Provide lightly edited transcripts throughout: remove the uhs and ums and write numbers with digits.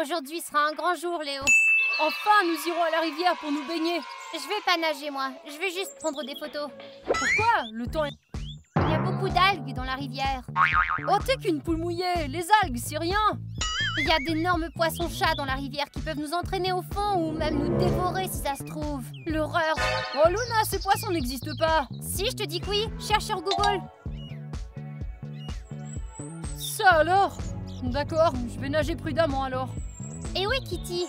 Aujourd'hui sera un grand jour, Léo. Enfin, nous irons à la rivière pour nous baigner. Je vais pas nager, moi. Je vais juste prendre des photos. Pourquoi? Le temps est... Il y a beaucoup d'algues dans la rivière. Oh, t'es qu'une poule mouillée. Les algues, c'est rien. Il y a d'énormes poissons-chats dans la rivière qui peuvent nous entraîner au fond ou même nous dévorer si ça se trouve. L'horreur. Oh, Luna, ces poissons n'existent pas. Si, je te dis que oui. Cherche sur Google. Ça alors? D'accord, je vais nager prudemment alors. Et où est Kitty?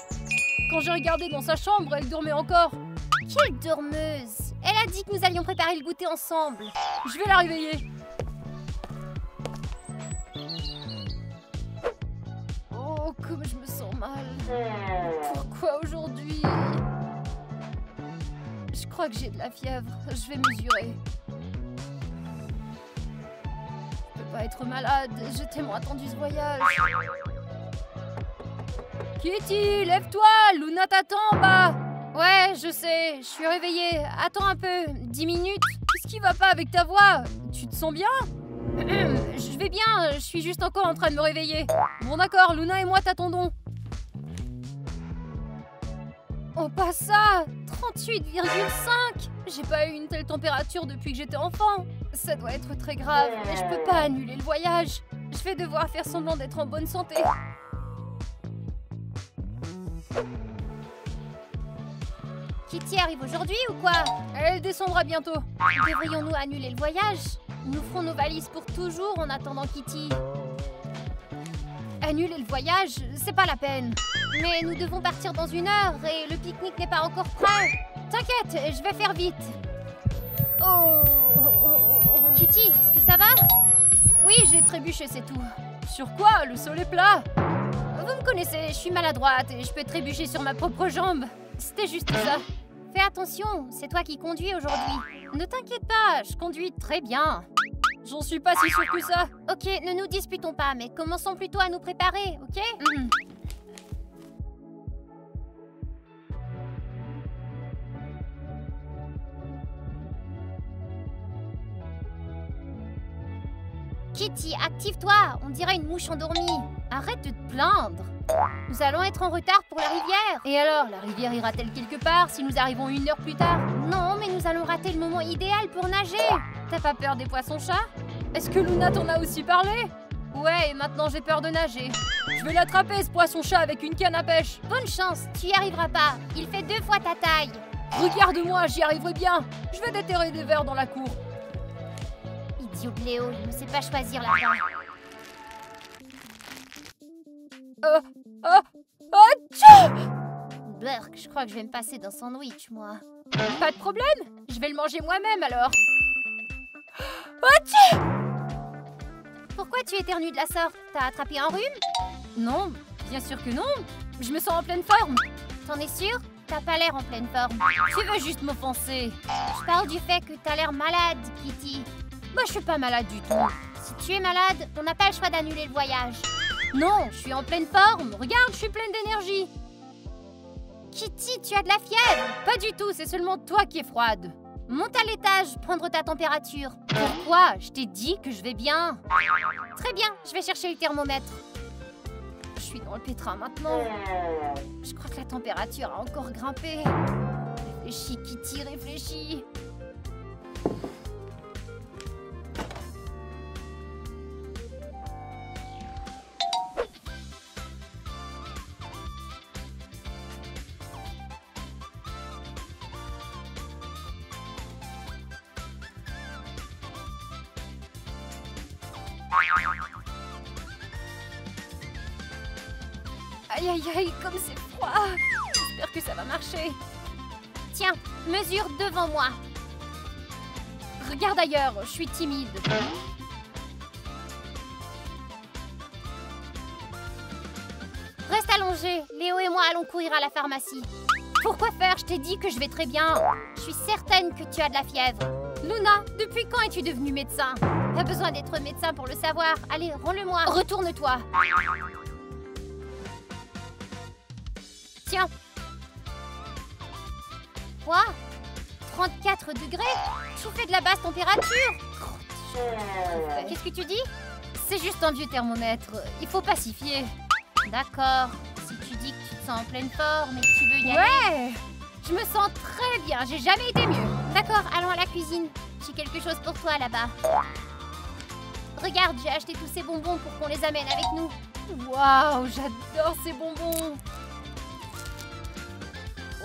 Quand j'ai regardé dans sa chambre, elle dormait encore. Quelle dormeuse! Elle a dit que nous allions préparer le goûter ensemble. Je vais la réveiller. Oh, comme je me sens mal. Pourquoi aujourd'hui? Je crois que j'ai de la fièvre. Je vais mesurer. Je peux pas être malade. J'ai tellement attendu ce voyage. Kitty, lève-toi! Luna t'attend en bas! Ouais, je sais, je suis réveillée. Attends un peu, 10 minutes. Qu'est-ce qui va pas avec ta voix? Tu te sens bien? Je vais bien, je suis juste encore en train de me réveiller. Bon d'accord, Luna et moi t'attendons. Oh, pas ça! 38,5! J'ai pas eu une telle température depuis que j'étais enfant. Ça doit être très grave, mais je peux pas annuler le voyage. Je vais devoir faire semblant d'être en bonne santé. Kitty arrive aujourd'hui ou quoi? Elle descendra bientôt. Devrions-nous annuler le voyage? Nous ferons nos valises pour toujours en attendant Kitty. Annuler le voyage, c'est pas la peine. Mais nous devons partir dans 1 heure et le pique-nique n'est pas encore prêt. T'inquiète, je vais faire vite. Oh! Kitty, est-ce que ça va? Oui, j'ai trébuché, c'est tout. Sur quoi? Le sol est plat. Vous me connaissez, je suis maladroite et je peux trébucher sur ma propre jambe. C'était juste ça. Fais attention, c'est toi qui conduis aujourd'hui. Ne t'inquiète pas, je conduis très bien. J'en suis pas si sûre que ça. Ok, ne nous disputons pas, mais commençons plutôt à nous préparer, ok? Kitty, active-toi, on dirait une mouche endormie. Arrête de te plaindre. Nous allons être en retard pour la rivière. Et alors, la rivière ira-t-elle quelque part si nous arrivons 1 heure plus tard? Non, mais nous allons rater le moment idéal pour nager. T'as pas peur des poissons-chats? Est-ce que Luna t'en a aussi parlé? Ouais, et maintenant j'ai peur de nager. Je vais l'attraper, ce poisson-chat, avec une canne à pêche. Bonne chance, tu y arriveras pas. Il fait 2 fois ta taille. Regarde-moi, j'y arriverai bien. Je vais déterrer des vers dans la cour. Idiot de Léo, il ne sait pas choisir la fin. Tchou! Burk, je crois que je vais me passer d'un sandwich, moi. Pas de problème, je vais le manger moi-même alors. Pourquoi tu éternues de la sorte? T'as attrapé un rhume? Non, bien sûr que non. Je me sens en pleine forme. T'en es sûre? T'as pas l'air en pleine forme. Tu veux juste m'offenser. Je parle du fait que t'as l'air malade, Kitty. Moi, je suis pas malade du tout. Si tu es malade, on n'a pas le choix d'annuler le voyage. Non, je suis en pleine forme. Regarde, je suis pleine d'énergie. Kitty, tu as de la fièvre? Pas du tout, c'est seulement toi qui es froide. Monte à l'étage, prendre ta température. Pourquoi? Je t'ai dit que je vais bien. Très bien, je vais chercher le thermomètre. Je suis dans le pétrin maintenant. Je crois que la température a encore grimpé. Réfléchis, Kitty, réfléchis. Aïe aïe aïe, comme c'est froid. J'espère que ça va marcher. Tiens, mesure devant moi. Regarde ailleurs, je suis timide. Reste allongé, Léo et moi allons courir à la pharmacie. Pourquoi faire? Je t'ai dit que je vais très bien. Je suis certaine que tu as de la fièvre. Luna, depuis quand es-tu devenue médecin? Pas besoin d'être médecin pour le savoir. Allez, rends-le-moi. Retourne-toi. Tiens. Quoi? 34 degrés? Tu fais de la basse température? Qu'est-ce que tu dis? C'est juste un vieux thermomètre. Il faut pacifier. D'accord. Si tu dis que tu te sens en pleine forme et que tu veux y aller... Ouais! Je me sens très bien, j'ai jamais été mieux. D'accord, allons à la cuisine. J'ai quelque chose pour toi là-bas. Regarde, j'ai acheté tous ces bonbons pour qu'on les amène avec nous. Waouh, j'adore ces bonbons.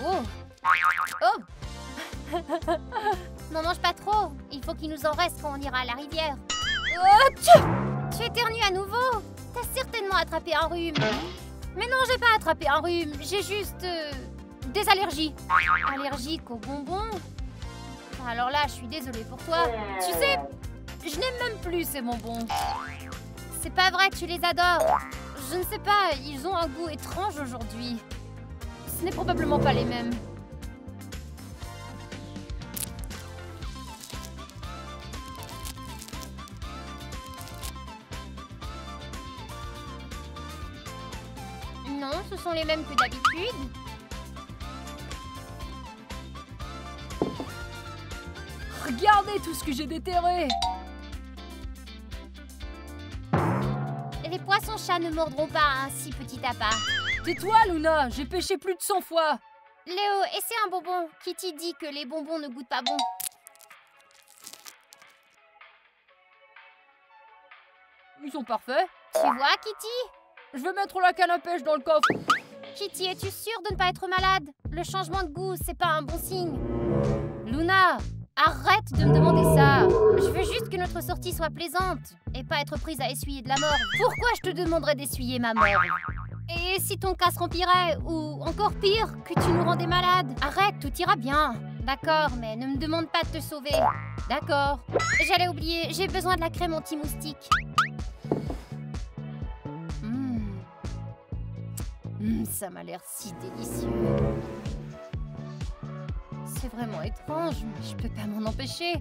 Oh! Oh! N'en mange pas trop. Il faut qu'il nous en reste quand on ira à la rivière. Oh, Tu éternues à nouveau? T'as certainement attrapé un rhume. mais non, j'ai pas attrapé un rhume, j'ai juste des allergies. Allergique aux bonbons? Alors là, je suis désolée pour toi. Tu sais, je n'aime même plus ces bonbons. C'est pas vrai, tu les adores. Je ne sais pas, ils ont un goût étrange aujourd'hui. Ce n'est probablement pas les mêmes. Non, ce sont les mêmes que d'habitude. Regardez tout ce que j'ai déterré. Les poissons-chats ne mordront pas ainsi petit à pas. Tais-toi, Luna, j'ai pêché plus de 100 fois. Léo, essaie un bonbon. Kitty dit que les bonbons ne goûtent pas bon. Ils sont parfaits. Tu vois, Kitty? Je vais mettre la canne à pêche dans le coffre. Kitty, es-tu sûre de ne pas être malade? Le changement de goût, c'est pas un bon signe. Luna, arrête de me demander ça. Je veux juste que notre sortie soit plaisante et pas être prise à essuyer de la morve. Pourquoi je te demanderais d'essuyer ma morve? Et si ton cas se remplirait, ou encore pire, que tu nous rendais malade? Arrête, tout ira bien. D'accord, mais ne me demande pas de te sauver. D'accord. J'allais oublier, j'ai besoin de la crème anti-moustique. Ça m'a l'air si délicieux. C'est vraiment étrange, mais je peux pas m'en empêcher.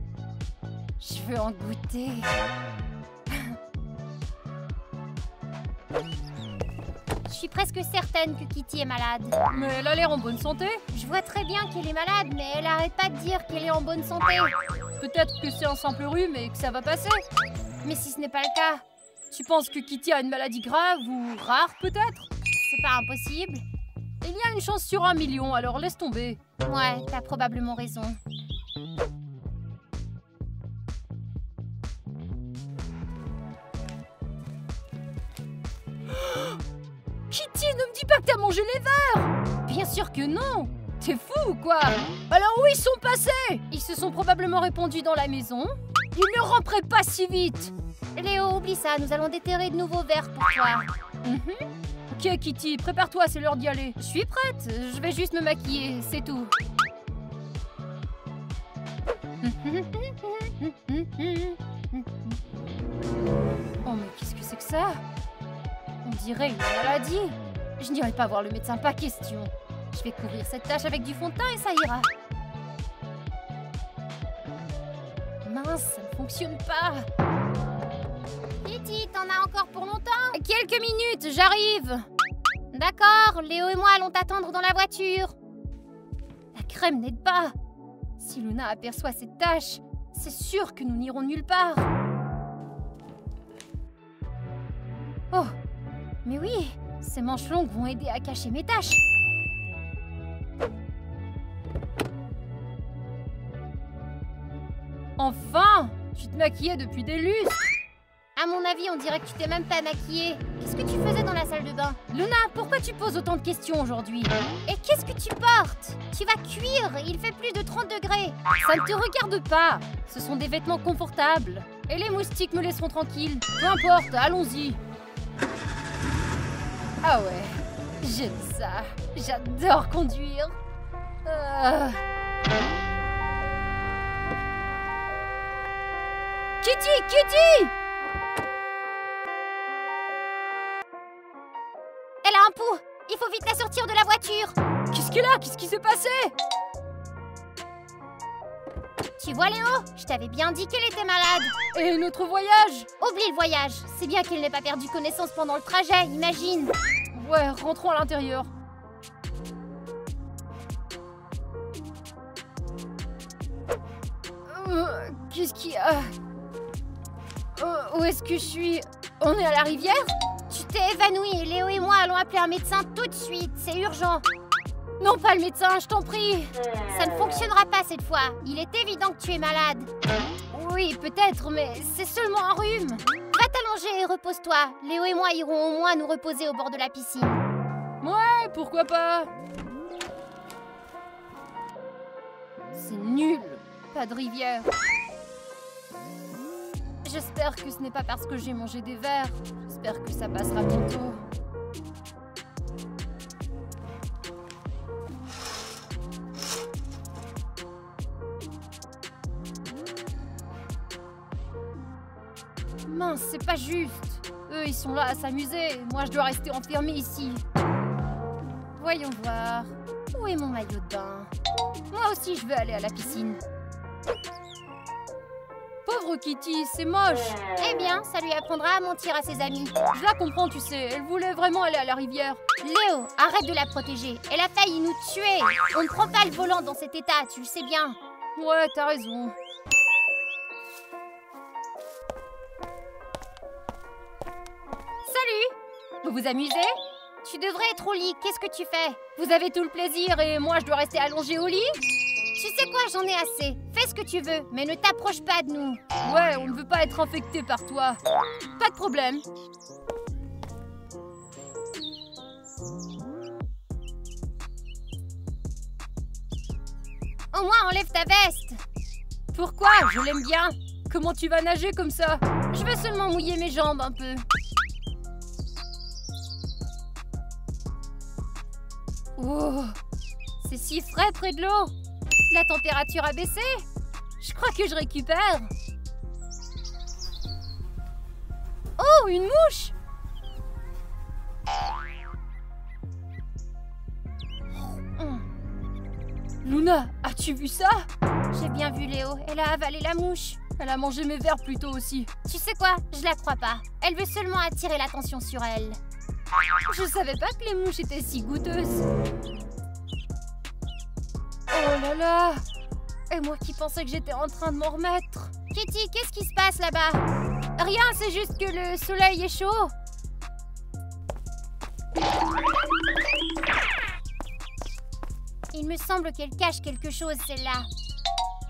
Je veux en goûter. Je suis presque certaine que Kitty est malade. Mais elle a l'air en bonne santé. Je vois très bien qu'elle est malade, mais elle arrête pas de dire qu'elle est en bonne santé. Peut-être que c'est un simple rhume et que ça va passer. Mais si ce n'est pas le cas, Tu penses que Kitty a une maladie grave ou rare peut-être? c'est pas impossible. Il y a une chance sur 1 million, alors laisse tomber. Ouais, t'as probablement raison. Kitty, ne me dis pas que t'as mangé les verres! Bien sûr que non! T'es fou ou quoi? Alors où ils sont passés? Ils se sont probablement répandus dans la maison. Ils ne rentraient pas si vite! Léo, oublie ça, nous allons déterrer de nouveaux verres pour toi. Ok Kitty, prépare-toi, c'est l'heure d'y aller. Je suis prête, je vais juste me maquiller, c'est tout. Oh mais qu'est-ce que c'est que ça? On dirait une maladie. Je n'irai pas voir le médecin, pas question. Je vais couvrir cette tache avec du fond de teint et ça ira. Mince, ça ne fonctionne pas. Kitty, t'en as encore pour longtemps? Quelques minutes, j'arrive. D'accord, Léo et moi allons t'attendre dans la voiture. La crème n'aide pas. Si Luna aperçoit cette tache, c'est sûr que nous n'irons nulle part. Oh, mais oui, ces manches longues vont aider à cacher mes taches. Enfin, tu te maquillais depuis des lustres. À mon avis, on dirait que tu t'es même pas maquillée. Qu'est-ce que tu faisais dans la salle de bain? Luna, pourquoi tu poses autant de questions aujourd'hui? Et qu'est-ce que tu portes? Tu vas cuire, il fait plus de 30 degrés. Ça ne te regarde pas. Ce sont des vêtements confortables. Et les moustiques me laisseront tranquille. Peu importe, allons-y. Ah ouais, j'aime ça. J'adore conduire. Kitty, Kitty! Elle a un pouls. Il faut vite la sortir de la voiture. Qu'est-ce qu'elle a? Qu'est-ce qui s'est passé? Tu vois Léo? Je t'avais bien dit qu'elle était malade. Et notre voyage? Oublie le voyage. C'est bien qu'elle n'ait pas perdu connaissance pendant le trajet, imagine. Ouais, rentrons à l'intérieur. Qu'est-ce qu'il y a? Où est-ce que je suis? On est à la rivière? Tu t'es évanouie et Léo et moi allons appeler un médecin tout de suite. C'est urgent. Non, pas le médecin, je t'en prie. Ça ne fonctionnera pas cette fois. Il est évident que tu es malade. Oui, peut-être, mais c'est seulement un rhume. Va t'allonger et repose-toi. Léo et moi irons au moins nous reposer au bord de la piscine. Ouais, pourquoi pas. C'est nul. Pas de rivière. J'espère que ce n'est pas parce que j'ai mangé des vers. J'espère que ça passera bientôt. Mince, c'est pas juste. Eux, ils sont là à s'amuser. Moi, je dois rester enfermée ici. Voyons voir. Où est mon maillot de bain? Moi aussi, je veux aller à la piscine. Pauvre Kitty, c'est moche. Eh bien, ça lui apprendra à mentir à ses amis. Je la comprends, tu sais. Elle voulait vraiment aller à la rivière. Léo, arrête de la protéger. Elle a failli nous tuer. On ne prend pas le volant dans cet état, tu le sais bien. Ouais, t'as raison. Salut! Vous vous amusez? Tu devrais être au lit, qu'est-ce que tu fais? Vous avez tout le plaisir et moi je dois rester allongée au lit? Tu sais quoi, j'en ai assez. Fais ce que tu veux, mais ne t'approche pas de nous. Ouais, on ne veut pas être infecté par toi. Pas de problème. Au moins, enlève ta veste. Pourquoi? Je l'aime bien. Comment tu vas nager comme ça? Je vais seulement mouiller mes jambes un peu. Oh, c'est si frais près de l'eau. La température a baissé. Je crois que je récupère. Oh, une mouche! Luna, as-tu vu ça? J'ai bien vu Léo, elle a avalé la mouche. Elle a mangé mes verres plus tôt aussi. Tu sais quoi? Je la crois pas. Elle veut seulement attirer l'attention sur elle. Je savais pas que les mouches étaient si goûteuses. Oh là là! Et moi qui pensais que j'étais en train de m'en remettre. Kitty, qu'est-ce qui se passe là-bas? Rien, c'est juste que le soleil est chaud. Il me semble qu'elle cache quelque chose, celle-là.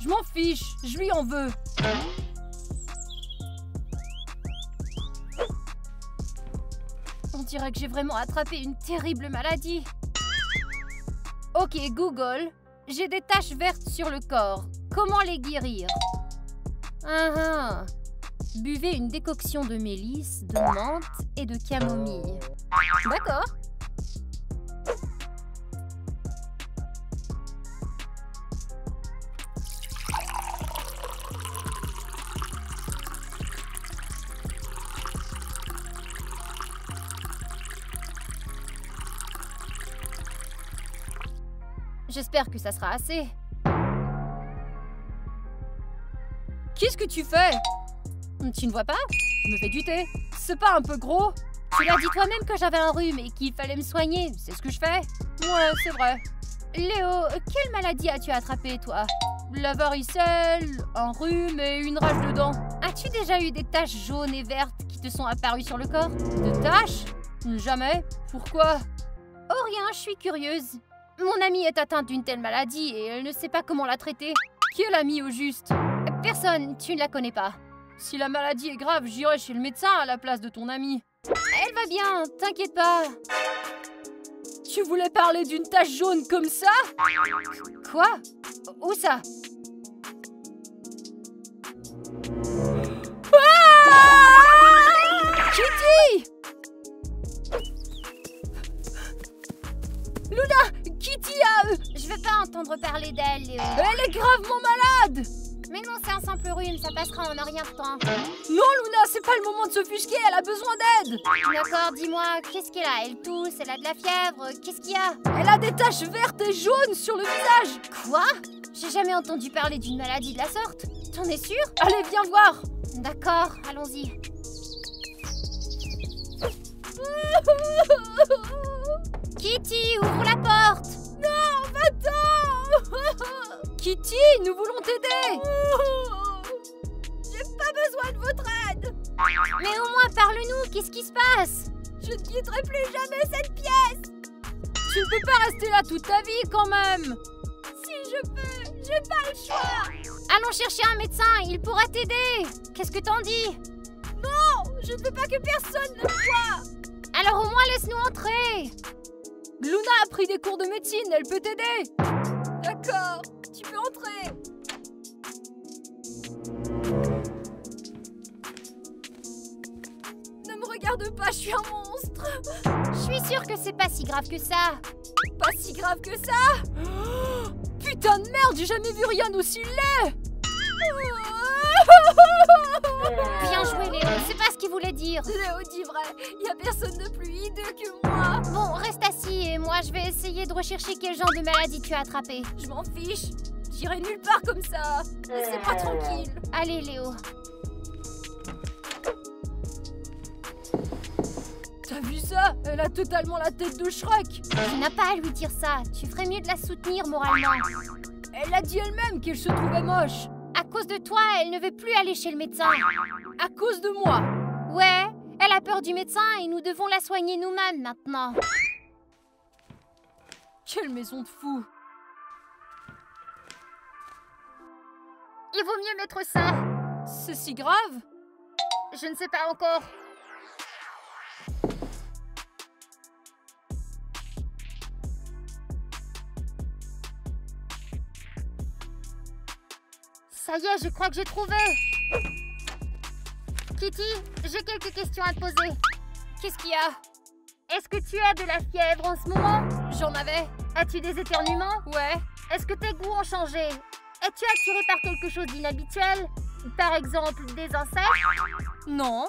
Je m'en fiche, je lui en veux. On dirait que j'ai vraiment attrapé une terrible maladie. Ok, Google, j'ai des taches vertes sur le corps. Comment les guérir? Buvez une décoction de mélisse, de menthe et de camomille. D'accord. J'espère que ça sera assez. Qu'est-ce que tu fais? Tu ne vois pas? Je me fais du thé. C'est pas un peu gros? Tu l'as dit toi-même que j'avais un rhume et qu'il fallait me soigner. C'est ce que je fais. Ouais, c'est vrai. Léo, quelle maladie as-tu attrapé, toi? La varicelle, un rhume et une rage de dents. As-tu déjà eu des taches jaunes et vertes qui te sont apparues sur le corps? De taches? Jamais. Pourquoi? Oh rien, je suis curieuse. Mon amie est atteinte d'une telle maladie et elle ne sait pas comment la traiter. Qui est l'amie au juste? Personne, tu ne la connais pas. Si la maladie est grave, j'irai chez le médecin à la place de ton amie. Elle va bien, t'inquiète pas. Tu voulais parler d'une tache jaune comme ça? Quoi? Où ça? Ah! Kitty! Luna! Kitty a... Je veux pas entendre parler d'elle, Léo. Elle est gravement malade! Mais non, c'est un simple rhume, ça passera en un rien de temps. Non, Luna, c'est pas le moment de s'offusquer, elle a besoin d'aide! D'accord, dis-moi, qu'est-ce qu'elle a? Elle tousse, elle a de la fièvre, qu'est-ce qu'il y a? Elle a des taches vertes et jaunes sur le visage! Quoi? J'ai jamais entendu parler d'une maladie de la sorte. T'en es sûre? Allez, viens voir! D'accord, allons-y. Kitty, ouvre la porte! Non, va-t'en! Kitty, nous voulons t'aider! J'ai pas besoin de votre aide! Mais au moins, parle-nous, qu'est-ce qui se passe? Je ne quitterai plus jamais cette pièce. Tu ne peux pas rester là toute ta vie quand même. Si je peux, j'ai pas le choix. Allons chercher un médecin, il pourra t'aider. Qu'est-ce que t'en dis? Non, je ne veux pas que personne ne me voie. Alors au moins laisse-nous entrer. Luna a pris des cours de médecine, elle peut t'aider. D'accord, tu peux entrer. Ne me regarde pas, je suis un monstre. Je suis sûre que c'est pas si grave que ça. Pas si grave que ça. Oh, putain de merde, j'ai jamais vu rien d'aussi laid. Bien joué Léo, c'est pas ce qu'il voulait dire. Léo dit vrai, y a personne de plus hideux que moi. Bon, reste assis et moi je vais essayer de rechercher quel genre de maladie tu as attrapé. Je m'en fiche, j'irai nulle part comme ça. Laissez-moi tranquille. Allez Léo. T'as vu ça? Elle a totalement la tête de Shrek. Tu n'as pas à lui dire ça, tu ferais mieux de la soutenir moralement. Elle a dit elle-même qu'elle se trouvait moche. À cause de toi, elle ne veut plus aller chez le médecin. À cause de moi. Ouais, elle a peur du médecin et nous devons la soigner nous-mêmes maintenant. Quelle maison de fou. Il vaut mieux mettre ça. C'est si grave? Je ne sais pas encore. Ça y est, je crois que j'ai trouvé. Kitty, j'ai quelques questions à te poser. Qu'est-ce qu'il y a? Est-ce que tu as de la fièvre en ce moment? J'en avais. As-tu des éternuements? Ouais. Est-ce que tes goûts ont changé? Es-tu attiré par quelque chose d'inhabituel? Par exemple, des insectes? Non.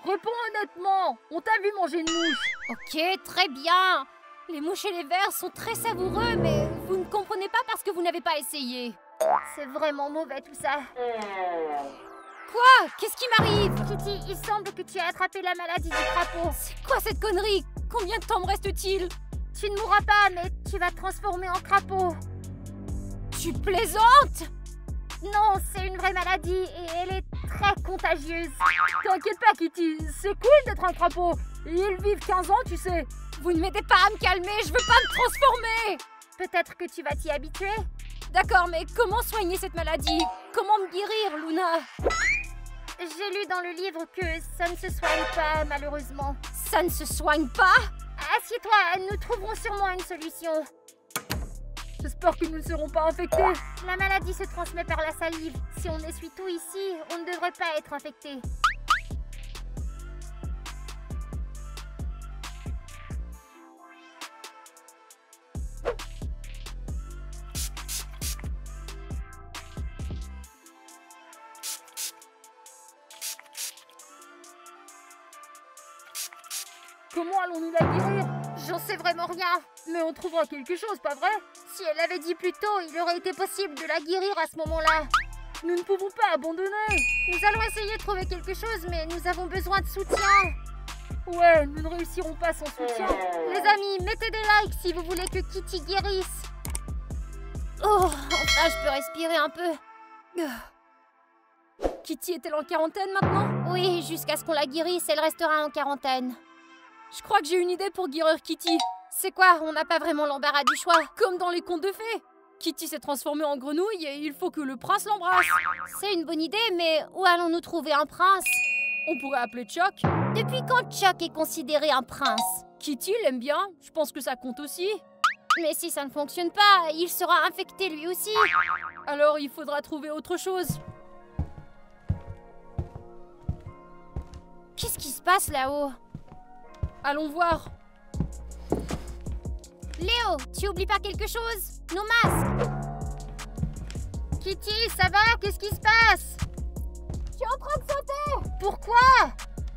Réponds honnêtement, on t'a vu manger une mouche. Ok, très bien. Les mouches et les vers sont très savoureux, mais vous ne comprenez pas parce que vous n'avez pas essayé. C'est vraiment mauvais tout ça. Quoi? Qu'est-ce qui m'arrive? Kitty, il semble que tu as attrapé la maladie du crapaud. C'est quoi cette connerie? Combien de temps me reste-t-il? Tu ne mourras pas, mais tu vas te transformer en crapaud. Tu plaisantes? Non, c'est une vraie maladie et elle est très contagieuse. T'inquiète pas, Kitty, c'est cool d'être un crapaud. Ils vivent 15 ans, tu sais. Vous ne m'aidez pas à me calmer, je veux pas me transformer. Peut-être que tu vas t'y habituer. D'accord, mais comment soigner cette maladie? Comment me guérir, Luna? J'ai lu dans le livre que ça ne se soigne pas, malheureusement. Ça ne se soigne pas? Assieds-toi, nous trouverons sûrement une solution. J'espère que nous ne serons pas infectés. La maladie se transmet par la salive. Si on essuie tout ici, on ne devrait pas être infecté. Comment allons-nous la guérir? J'en sais vraiment rien. Mais on trouvera quelque chose, pas vrai? Si elle l'avait dit plus tôt, il aurait été possible de la guérir à ce moment-là. Nous ne pouvons pas abandonner. Nous allons essayer de trouver quelque chose, mais nous avons besoin de soutien. Ouais, nous ne réussirons pas sans soutien. Les amis, mettez des likes si vous voulez que Kitty guérisse. Oh, enfin je peux respirer un peu. Kitty est-elle en quarantaine maintenant? Oui, jusqu'à ce qu'on la guérisse, elle restera en quarantaine. Je crois que j'ai une idée pour guérir Kitty. C'est quoi? On n'a pas vraiment l'embarras du choix. Comme dans les contes de fées. Kitty s'est transformée en grenouille et il faut que le prince l'embrasse. C'est une bonne idée, mais où allons-nous trouver un prince? On pourrait appeler Chuck. Depuis quand Chuck est considéré un prince? Kitty l'aime bien, je pense que ça compte aussi. Mais si ça ne fonctionne pas, il sera infecté lui aussi. Alors il faudra trouver autre chose. Qu'est-ce qui se passe là-haut? Allons voir. Léo, tu oublies pas quelque chose? Nos masques. Kitty, ça va? Qu'est-ce qui se passe? Je suis en train de sauter. Pourquoi?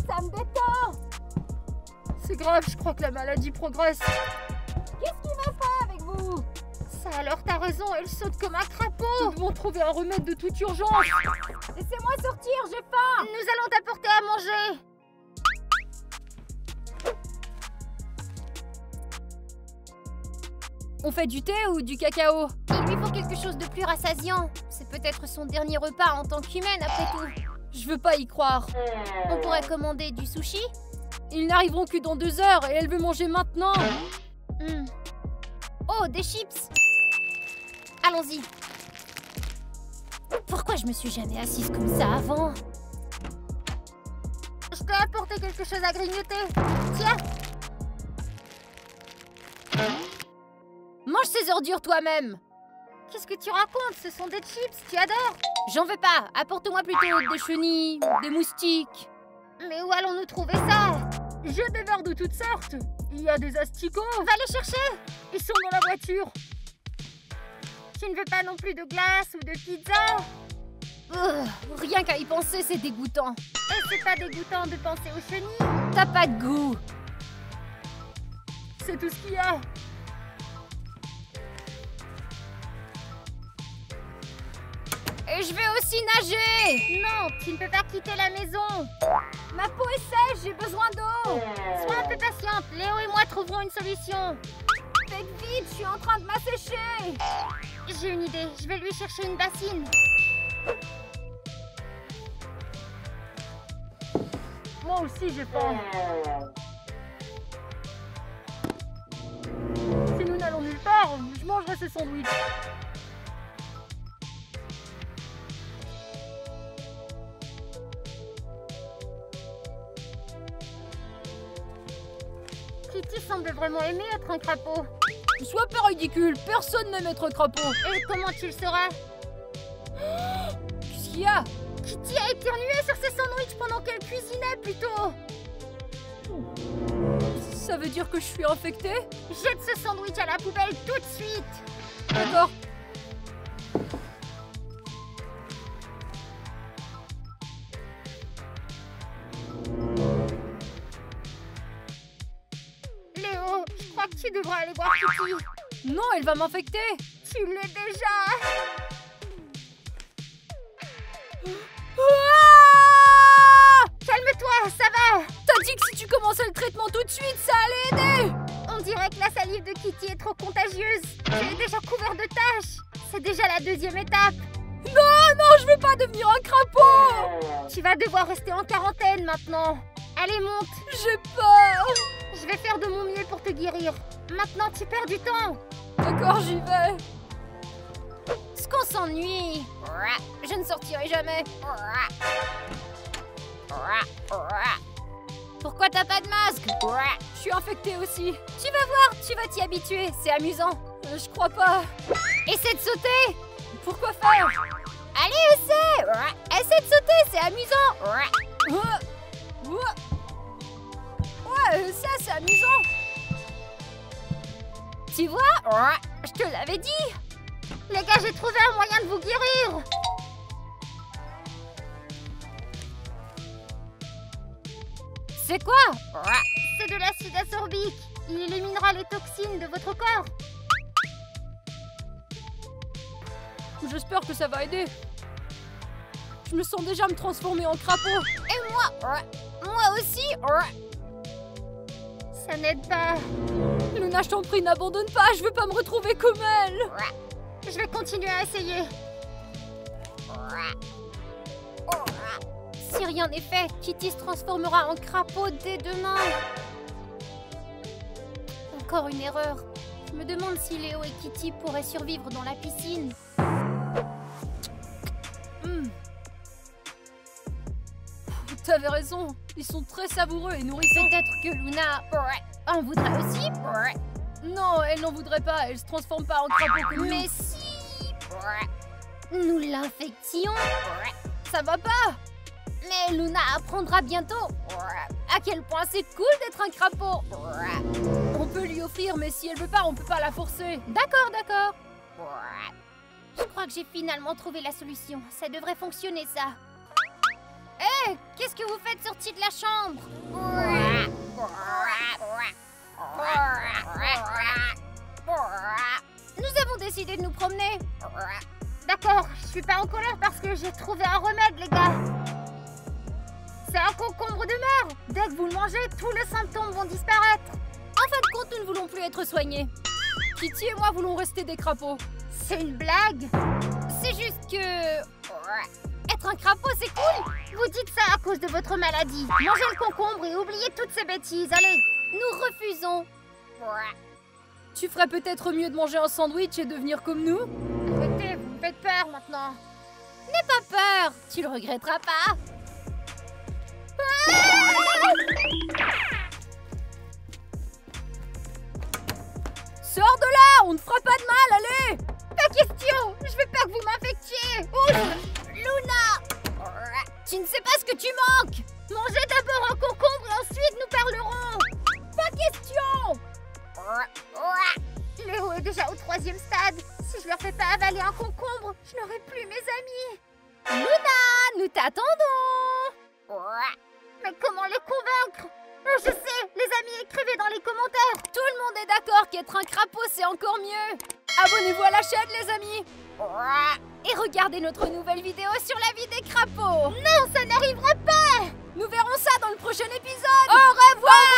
Ça me détend. C'est grave, je crois que la maladie progresse. Qu'est-ce qui va pas avec vous? Ça alors, t'as raison, elle saute comme un crapaud. Nous devons trouver un remède de toute urgence. Laissez-moi sortir, j'ai faim. Nous allons t'apporter à manger. On fait du thé ou du cacao? Il lui faut quelque chose de plus rassasiant. C'est peut-être son dernier repas en tant qu'humaine après tout. Je veux pas y croire. On pourrait commander du sushi? Ils n'arriveront que dans 2 heures et elle veut manger maintenant. Oh, des chips. Allons-y. Pourquoi je me suis jamais assise comme ça avant? Je t'ai apporté quelque chose à grignoter. Tiens. Mange ces ordures toi-même. Qu'est-ce que tu racontes? Ce sont des chips, tu adores. J'en veux pas. Apporte-moi plutôt des chenilles, des moustiques. Mais où allons-nous trouver ça? J'ai des verres de toutes sortes. Il y a des asticots. Va les chercher. Ils sont dans la voiture. Tu ne veux pas non plus de glace ou de pizza? Rien qu'à y penser, c'est dégoûtant. Et c'est pas dégoûtant de penser aux chenilles? T'as pas de goût. C'est tout ce qu'il y a. Et je vais aussi nager. Non, tu ne peux pas quitter la maison. Ma peau est sèche, j'ai besoin d'eau. Sois un peu patiente, Léo et moi trouverons une solution. Faites vite, je suis en train de m'assécher. J'ai une idée, je vais lui chercher une bassine. Moi aussi j'ai faim. Si nous n'allons nulle part, je mangerai ces sandwichs. Kitty semble vraiment aimer être un crapaud. Sois pas ridicule, personne n'aime être crapaud. Et comment tu le sauras? Qu'est-ce qu'il y a? Kitty a éternué sur ses sandwichs pendant qu'elle cuisinait plutôt. Ça veut dire que je suis infectée? Jette ce sandwich à la poubelle tout de suite. D'accord. Léo, je crois que tu devrais aller voir Kitty. Non, elle va m'infecter. Tu l'es déjà. Calme-toi, ça va. T'as dit que si tu commençais le traitement tout de suite, ça allait aider. On dirait que la salive de Kitty est trop contagieuse. Tu es déjà couvert de taches. C'est déjà la 2e étape. Non, je veux pas devenir un crapaud. Tu vas devoir rester en quarantaine maintenant. Allez, monte. J'ai peur. Je vais faire de mon mieux pour te guérir. Maintenant, tu perds du temps. D'accord, j'y vais. Ce qu'on s'ennuie. Je ne sortirai jamais. Pourquoi t'as pas de masque? Je suis infectée aussi. Tu vas voir, tu vas t'y habituer. C'est amusant. Je crois pas. Essaie de sauter. Pourquoi faire? Allez, essaie. Essaie de sauter, c'est amusant. Ouais, ça c'est amusant. Tu vois? Je te l'avais dit. Les gars, j'ai trouvé un moyen de vous guérir. C'est quoi? C'est de l'acide ascorbique. Il éliminera les toxines de votre corps. J'espère que ça va aider. Je me sens déjà me transformer en crapaud. Et moi? Moi aussi? Ça n'aide pas. Luna, je t'en prie, n'abandonne pas. Je veux pas me retrouver comme elle. Je vais continuer à essayer. Si rien n'est fait, Kitty se transformera en crapaud dès demain. Encore une erreur. Je me demande si Léo et Kitty pourraient survivre dans la piscine. T'avais raison. Ils sont très savoureux et nourrissants. Peut-être que Luna en voudrait aussi. Non, elle n'en voudrait pas. Elle se transforme pas en crapaud comme nous. Mais si nous l'infections, ça va pas. Mais Luna apprendra bientôt à quel point c'est cool d'être un crapaud. On peut lui offrir, mais si elle veut pas, on peut pas la forcer. D'accord, d'accord. Je crois que j'ai finalement trouvé la solution. Ça devrait fonctionner, ça. Hé, qu'est-ce que vous faites sorti de la chambre? Nous avons décidé de nous promener. D'accord, je suis pas en colère parce que j'ai trouvé un remède, les gars. C'est un concombre de mer. Dès que vous le mangez, tous les symptômes vont disparaître. En fin de compte, nous ne voulons plus être soignés. Kitty et moi voulons rester des crapauds. C'est une blague. C'est juste que... être un crapaud, c'est cool. Vous Vous dites ça à cause de votre maladie. Mangez le concombre et oubliez toutes ces bêtises, allez. Nous refusons. Tu ferais peut-être mieux de manger un sandwich et de venir comme nous? Arrêtez, vous me faites peur maintenant. N'aie pas peur, tu le regretteras pas. Sors de là, on ne fera pas de mal, allez! Pas question, je veux pas que vous m'infectiez. Luna! Tu ne sais pas ce que tu manques! Mangez d'abord un concombre et ensuite nous parlerons. Pas question! Léo est déjà au 3e stade. Si je leur fais pas avaler un concombre, je n'aurai plus mes amis. Luna, nous t'attendons! Mais comment les convaincre? Je sais, les amis, écrivez dans les commentaires. Tout le monde est d'accord qu'être un crapaud, c'est encore mieux. Abonnez-vous à la chaîne, les amis. Et regardez notre nouvelle vidéo sur la vie des crapauds. Non, ça n'arrivera pas. Nous verrons ça dans le prochain épisode. Au revoir.